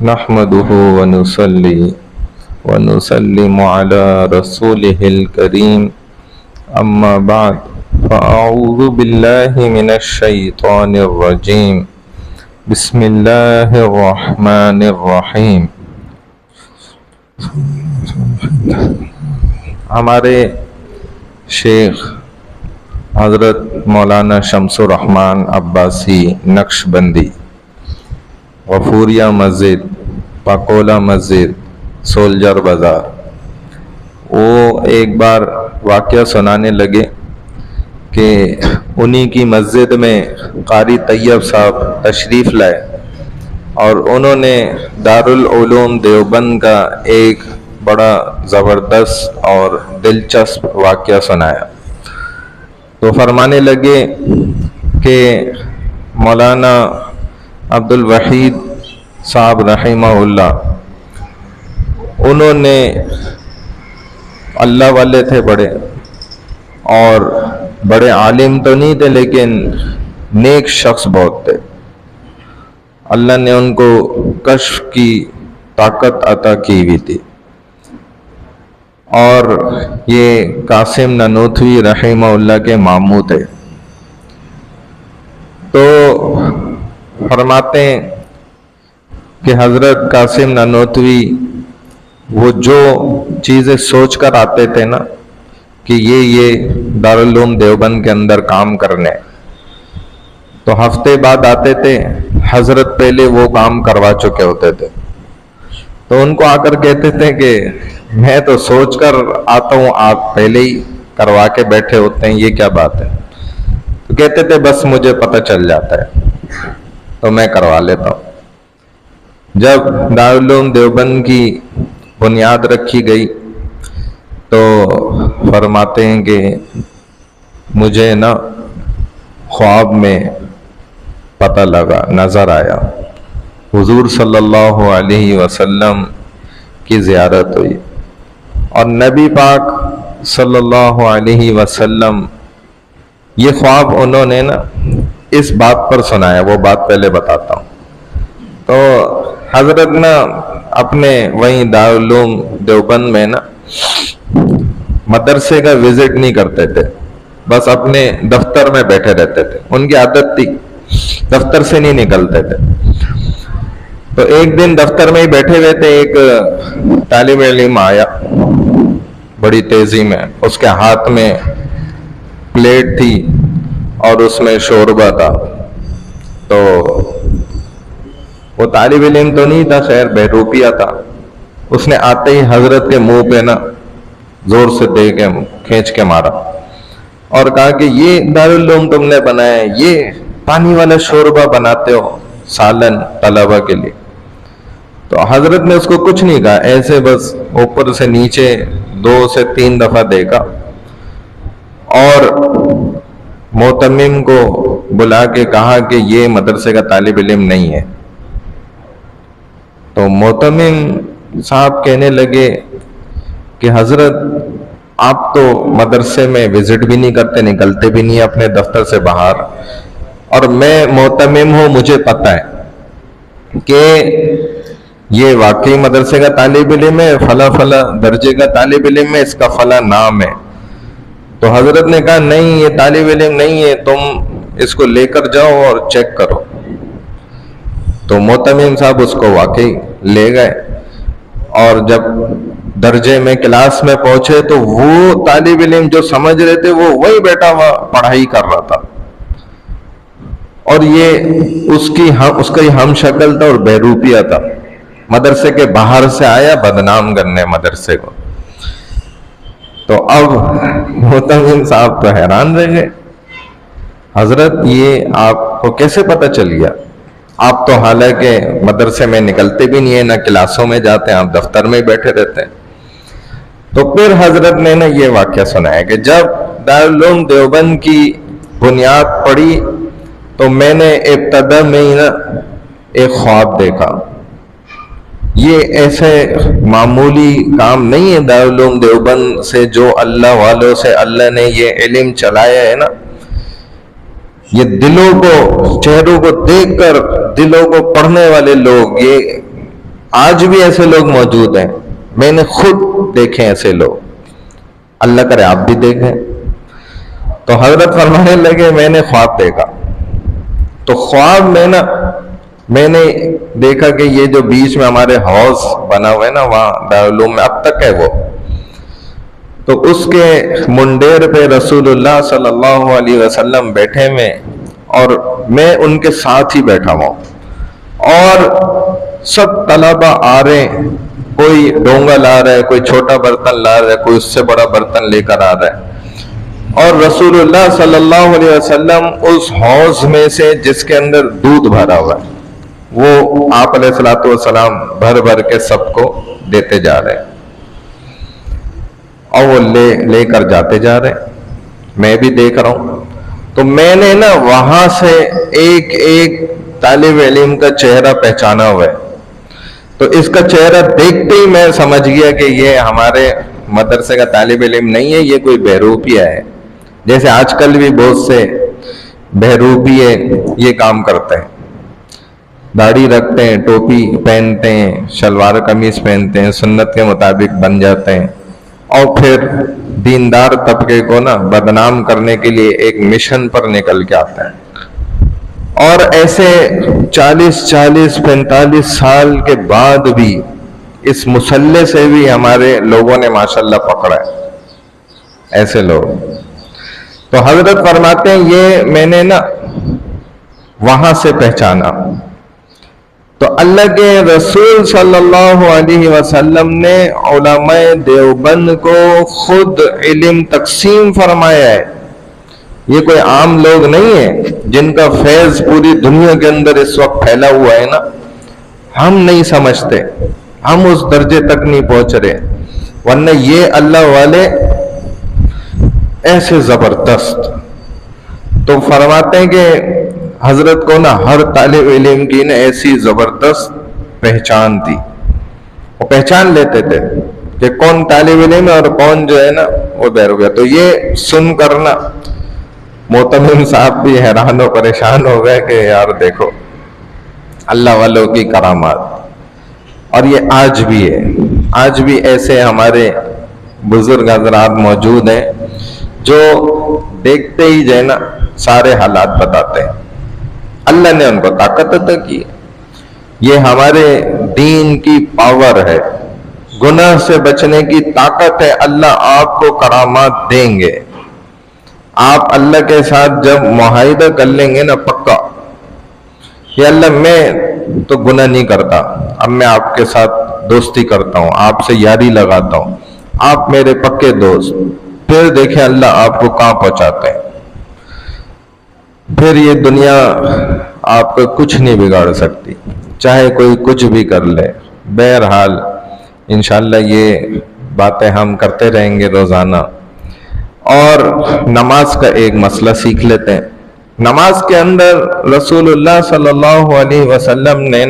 نحمده ونصلي ونسلم على رسوله الكريم أما بعد فأعوذ بالله من الشيطان الرجيم بسم الله الرحمن الرحیم۔ ہمارے شیخ حضرت مولانا شمس الرحمن عباسی نقشبندی، غفوریہ مسجد، پاکولہ مسجد، سولجر بازار، وہ ایک بار واقعہ سنانے لگے کہ انہی کی مسجد میں قاری طیب صاحب تشریف لائے اور انہوں نے دارالعلوم دیوبند کا ایک بڑا زبردست اور دلچسپ واقعہ سنایا۔ تو فرمانے لگے کہ مولانا عبد الوحید صاحب رحمہ اللہ، انہوں نے اللہ والے تھے بڑے، اور بڑے عالم تو نہیں تھے لیکن نیک شخص بہت تھے۔ اللہ نے ان کو کشف کی طاقت عطا کی ہوئی تھی، اور یہ قاسم نانوتوی رحمہ اللہ کے ماموں تھے۔ تو فرماتے ہیں کہ حضرت قاسم نانوتوی وہ جو چیزیں سوچ کر آتے تھے نا کہ یہ دارالعلوم دیوبند کے اندر کام کرنے، تو ہفتے بعد آتے تھے، حضرت پہلے وہ کام کروا چکے ہوتے تھے۔ تو ان کو آ کر کہتے تھے کہ میں تو سوچ کر آتا ہوں، آپ پہلے ہی کروا کے بیٹھے ہوتے ہیں، یہ کیا بات ہے؟ تو کہتے تھے بس مجھے پتہ چل جاتا ہے تو میں کروا لیتا ہوں۔ جب دارالعلوم دیوبند کی بنیاد رکھی گئی تو فرماتے ہیں کہ مجھے نا خواب میں پتہ لگا، نظر آیا، حضور صلی اللہ علیہ وسلم کی زیارت ہوئی، اور نبی پاک صلی اللہ علیہ وسلم، یہ خواب انہوں نے نا اس بات پر سنایا، وہ بات پہلے بتاتا ہوں۔ تو حضرت نا اپنے وہیں دارالعلوم دیوبند میں نا مدرسے کا وزٹ نہیں کرتے تھے، بس اپنے دفتر میں بیٹھے رہتے تھے، ان کی عادت تھی، دفتر سے نہیں نکلتے تھے۔ تو ایک دن دفتر میں ہی بیٹھے ہوئے تھے، ایک طالب علم آیا بڑی تیزی میں، اس کے ہاتھ میں پلیٹ تھی اور اس میں شوربہ تھا۔ تو وہ طالب علم تو نہیں تھا، خیر بہروپیہ تھا، اس نے آتے ہی حضرت کے منہ پہ نا زور سے دے کے کھینچ کے مارا اور کہا کہ یہ دارالعلوم تم نے بنایا ہے، یہ پانی والا شوربہ بناتے ہو سالن طلبہ کے لیے؟ تو حضرت نے اس کو کچھ نہیں کہا، ایسے بس اوپر سے نیچے 2 سے 3 دفعہ دیکھا اور معتمم کو بلا کے کہا کہ یہ مدرسے کا طالب علم نہیں ہے۔ تو معتمم صاحب کہنے لگے کہ حضرت آپ تو مدرسے میں وزٹ بھی نہیں کرتے، نکلتے بھی نہیں اپنے دفتر سے باہر، اور میں معتمم ہوں، مجھے پتہ ہے کہ یہ واقعی مدرسے کا طالب علم ہے، فلاں فلاں درجے کا طالب علم ہے، اس کا فلاں نام ہے۔ تو حضرت نے کہا نہیں، یہ طالب علم نہیں ہے، تم اس کو لے کر جاؤ اور چیک کرو۔ تو معتمم صاحب اس کو واقعی لے گئے، اور جب درجے میں کلاس میں پہنچے تو وہ طالب علم جو سمجھ رہے تھے وہ وہی بیٹھا ہوا پڑھائی کر رہا تھا، اور یہ اس کا ہی ہم شکل تھا اور بہروپیہ تھا، مدرسے کے باہر سے آیا بدنام کرنے مدرسے کو۔ تو اب معتمم صاحب تو حیران رہ گئے، حضرت یہ آپ کو کیسے پتہ چل گیا؟ آپ تو حالانکہ مدرسے میں نکلتے بھی نہیں ہیں، نہ کلاسوں میں جاتے ہیں، آپ دفتر میں بیٹھے رہتے ہیں۔ تو پھر حضرت نے نا یہ واقعہ سنایا کہ جب دارالعلوم دیوبند کی بنیاد پڑی تو میں نے ابتدا میں ہی نا ایک خواب دیکھا۔ یہ ایسے معمولی کام نہیں ہے دارالعلوم دیوبند سے، جو اللہ والوں سے اللہ نے یہ علم چلایا ہے نا، یہ دلوں کو، چہروں کو دیکھ کر دلوں کو پڑھنے والے لوگ، یہ آج بھی ایسے لوگ موجود ہیں، میں نے خود دیکھے ایسے لوگ، اللہ کرے آپ بھی دیکھیں۔ تو حضرت فرمانے لگے میں نے خواب دیکھا، تو خواب میں نے دیکھا کہ یہ جو بیچ میں ہمارے ہاؤس بنا ہوا ہے نا، وہاں دارالعلوم میں اب تک ہے وہ، تو اس کے منڈیر پہ رسول اللہ صلی اللہ علیہ وسلم بیٹھے ہوئے اور میں ان کے ساتھ ہی بیٹھا ہوا ہوں، اور سب طلبہ آ رہے ہیں، کوئی ڈونگا لا رہا ہے، کوئی چھوٹا برتن لا رہا ہے، کوئی اس سے بڑا برتن لے کر آ رہا ہے، اور رسول اللہ صلی اللہ علیہ وسلم اس حوض میں سے جس کے اندر دودھ بھرا ہوا ہے وہ آپ علیہ الصلوۃ والسلام بھر بھر کے سب کو دیتے جا رہے ہیں، اور وہ لے کر جاتے جا رہے ہیں، میں بھی دیکھ رہا ہوں۔ تو میں نے وہاں سے ایک ایک طالب علم کا چہرہ پہچانا ہوا ہے، تو اس کا چہرہ دیکھتے ہی میں سمجھ گیا کہ یہ ہمارے مدرسے کا طالب علم نہیں ہے، یہ کوئی بہروپیہ ہے، جیسے آج کل بھی بہت سے بہروپیے یہ کام کرتے ہیں، داڑھی رکھتے ہیں، ٹوپی پہنتے ہیں، شلوار قمیض پہنتے ہیں، سنت کے مطابق بن جاتے ہیں، اور پھر دیندار طبقے کو بدنام کرنے کے لیے ایک مشن پر نکل کے آتے ہیں، اور ایسے 45 سال کے بعد بھی اس مسلح سے بھی ہمارے لوگوں نے ماشاءاللہ پکڑا ہے ایسے لوگ۔ تو حضرت فرماتے ہیں یہ میں نے وہاں سے پہچانا، تو اللہ کے رسول صلی اللہ علیہ وسلم نے علماء دیوبند کو خود علم تقسیم فرمایا ہے، یہ کوئی عام لوگ نہیں ہیں جن کا فیض پوری دنیا کے اندر اس وقت پھیلا ہوا ہے ہم نہیں سمجھتے، ہم اس درجے تک نہیں پہنچ رہے، ورنہ یہ اللہ والے ایسے زبردست۔ تو فرماتے ہیں کہ حضرت کو ہر طالب علم کی ایسی زبردست پہچان تھی، وہ پہچان لیتے تھے کہ کون طالب علم ہے اور کون جو ہے وہ بہروپیہ۔ تو یہ سن کر معتمم صاحب بھی حیران و پریشان ہو گئے کہ یار دیکھو اللہ والوں کی کرامات، اور یہ آج بھی ہے، آج بھی ایسے ہمارے بزرگ حضرات موجود ہیں جو دیکھتے ہی جو ہے سارے حالات بتاتے ہیں، اللہ نے ان کو طاقت عطا کی، یہ ہمارے دین کی پاور ہے، گناہ سے بچنے کی طاقت ہے، اللہ آپ کو کرامات دیں گے۔ آپ اللہ کے ساتھ جب معاہدہ کر لیں گے پکا کہ اللہ میں تو گناہ نہیں کرتا، اب میں آپ کے ساتھ دوستی کرتا ہوں، آپ سے یاری لگاتا ہوں، آپ میرے پکے دوست، پھر دیکھیں اللہ آپ کو کہاں پہنچاتے ہیں، پھر یہ دنیا آپ کو کچھ نہیں بگاڑ سکتی، چاہے کوئی کچھ بھی کر لے۔ بہرحال انشاءاللہ یہ باتیں ہم کرتے رہیں گے روزانہ، اور نماز کا ایک مسئلہ سیکھ لیتے ہیں۔ نماز کے اندر رسول اللہ صلی اللہ علیہ وسلم نے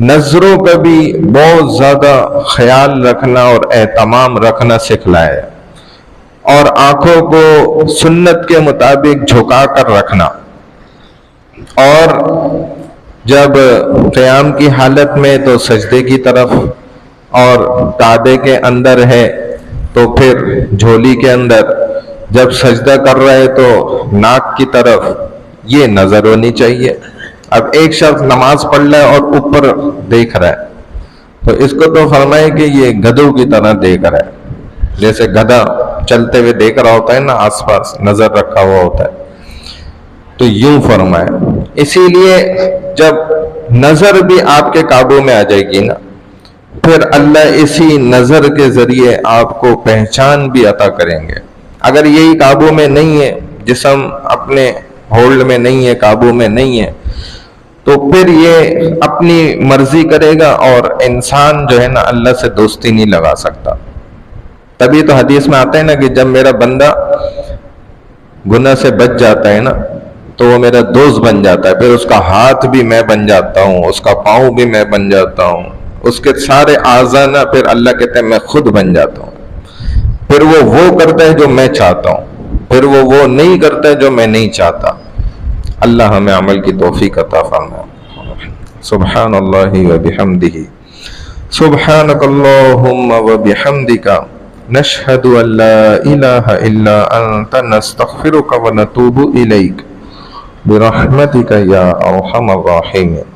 نظروں کا بھی بہت زیادہ خیال رکھنا اور اہتمام رکھنا سکھلایا ہے، اور آنکھوں کو سنت کے مطابق جھکا کر رکھنا، اور جب قیام کی حالت میں تو سجدے کی طرف، اور کعبے کے اندر ہے تو پھر جھولی کے اندر، جب سجدہ کر رہے تو ناک کی طرف، یہ نظر ہونی چاہیے۔ اب ایک شخص نماز پڑھ رہا ہے اور اوپر دیکھ رہا ہے، تو اس کو تو فرمائے کہ یہ گدھوں کی طرح دیکھ رہا ہے، جیسے گدھا چلتے ہوئے دیکھ رہا ہوتا ہے آس پاس نظر رکھا ہوا ہوتا ہے، تو یوں فرمائے۔ اسی لیے جب نظر بھی آپ کے قابو میں آ جائے گی پھر اللہ اسی نظر کے ذریعے آپ کو پہچان بھی عطا کریں گے۔ اگر یہی قابو میں نہیں ہے، جسم اپنے ہولڈ میں نہیں ہے، قابو میں نہیں ہے، تو پھر یہ اپنی مرضی کرے گا، اور انسان جو ہے اللہ سے دوستی نہیں لگا سکتا۔ تبھی تو حدیث میں آتا ہے کہ جب میرا بندہ گناہ سے بچ جاتا ہے تو وہ میرا دوست بن جاتا ہے، پھر اس کا ہاتھ بھی میں بن جاتا ہوں، اس کا پاؤں بھی میں بن جاتا ہوں، اس کے سارے اعضاء پھر اللہ کہتے ہیں میں خود بن جاتا ہوں، پھر وہ کرتا ہے جو میں چاہتا ہوں، پھر وہ نہیں کرتا ہے جو میں نہیں چاہتا۔ اللہ ہمیں عمل کی توفیق عطا فرمائے۔ سبحان اللہ و بحمدہ سبحانك اللهم وبحمدك نشهد أن لا إله إلا أنت نستغفرك ونتوب إليك برحمتك يا أرحم الراحمين.